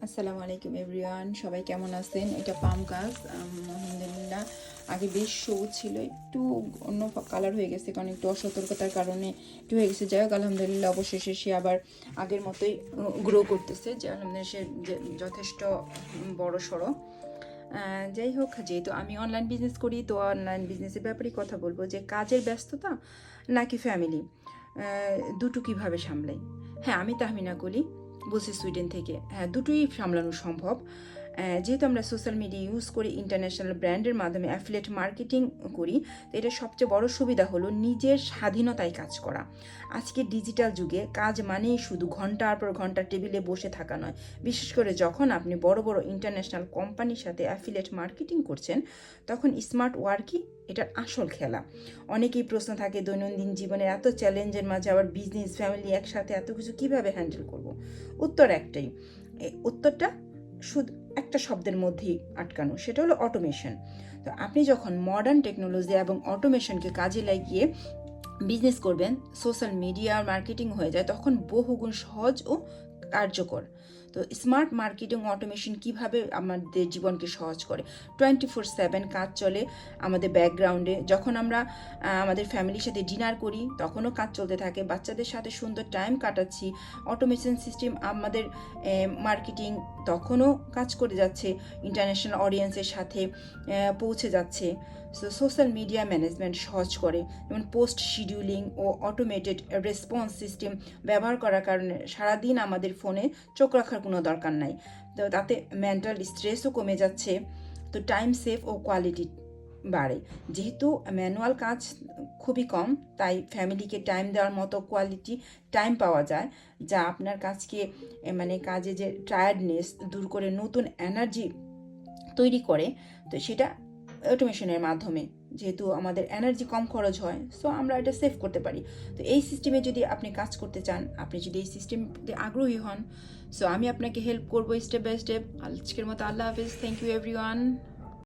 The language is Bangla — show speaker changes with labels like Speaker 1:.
Speaker 1: আসসালামু আলাইকুম এভরিওয়ান, সবাই কেমন আছেন? এটা পাম গাছ। আলহামদুলিল্লাহ আগে বেশ সবুজ ছিল, একটু অন্য কালার হয়ে গেছে কারণ একটু অসতর্কতার কারণে একটু হয়ে গেছে। যাই হোক আলহামদুলিল্লাহ অবশেষে সে আবার আগের মতোই গ্রো করতেছে, যে আলহামদুলিল্লাহ সে যথেষ্ট বড় সড়ো। যাই হোক, যেহেতু আমি অনলাইন বিজনেস করি তো অনলাইন বিজনেসের ব্যাপারেই কথা বলবো, যে কাজের ব্যস্ততা নাকি ফ্যামিলি, দুটো কীভাবে সামলাই। হ্যাঁ, আমি তাহমিনা কলি বলছি সুইডেন থেকে। হ্যাঁ, দুটোই সামলানো সম্ভব। যেহেতু আমরা সোশ্যাল মিডিয়া ইউজ করি, ইন্টারন্যাশনাল ব্র্যান্ডের মাধ্যমে অ্যাফিলিয়েট মার্কেটিং করি, তো এটা সবচেয়ে বড় সুবিধা হলো নিজের স্বাধীনতায় কাজ করা। আজকে ডিজিটাল যুগে কাজ মানেই শুধু ঘন্টার পর ঘন্টা টেবিলে বসে থাকা নয়। বিশেষ করে যখন আপনি বড় বড় ইন্টারন্যাশনাল কোম্পানির সাথে অ্যাফিলিয়েট মার্কেটিং করছেন, তখন স্মার্ট ওয়ার্কই এটার আসল খেলা। অনেকেই প্রশ্ন থাকে, দৈনন্দিন জীবনের এত চ্যালেঞ্জের মাঝে আবার বিজনেস ফ্যামিলি একসাথে এত কিছু কীভাবে হ্যান্ডেল করব? উত্তর একটাই, উত্তরটা শুধু একটা শব্দের মধ্যেই আটকানো, সেটা হলো অটোমেশন। তো আপনি যখন মডার্ন টেকনোলজি এবং অটোমেশনকে কাজে লাগিয়ে বিজনেস করবেন, সোশ্যাল মিডিয়া মার্কেটিং হয়ে যায় তখন বহুগুণ সহজ ও কার্যকর। তো স্মার্ট মার্কেটিং অটোমেশন কিভাবে আমাদের জীবনকে সহজ করে? 24/7 কাজ চলে আমাদের ব্যাকগ্রাউন্ডে। যখন আমরা আমাদের ফ্যামিলির সাথে ডিনার করি তখনও কাজ চলতে থাকে, বাচ্চাদের সাথে সুন্দর টাইম কাটাচ্ছি, অটোমেশন সিস্টেম আমাদের মার্কেটিং তখনও কাজ করে যাচ্ছে, ইন্টারন্যাশনাল অডিয়েন্সের সাথে পৌঁছে যাচ্ছে। সোশ্যাল মিডিয়া ম্যানেজমেন্ট সহজ করে, যেমন পোস্ট শিডিউলিং ও অটোমেটেড রেসপন্স সিস্টেম ব্যবহার করার কারণে সারাদিন আমাদের ফোনে চোখ রাখার কোনো দরকার নাই। তো তাতে মেন্টাল স্ট্রেসও কমে যাচ্ছে, তো টাইম সেভ ও কোয়ালিটি বাড়ে। যেহেতু ম্যানুয়াল কাজ খুবই কম, তাই ফ্যামিলিকে টাইম দেওয়ার মতো কোয়ালিটি টাইম পাওয়া যায়, যা আপনার কাজকে মানে কাজে যে টায়ার্ডনেস দূর করে নতুন এনার্জি তৈরি করে। তো সেটা অটোমেশনের মাধ্যমে, যেহেতু আমাদের এনার্জি কম খরচ হয়, সো আমরা এটা সেভ করতে পারি। তো এই সিস্টেমে যদি আপনি কাজ করতে চান, আপনি যদি এই সিস্টেমে আগ্রহী হন, সো আমি আপনাকে হেল্প করবো স্টেপ বাই স্টেপ। আজকের মতো আল্লাহ হাফিজ। Thank you everyone.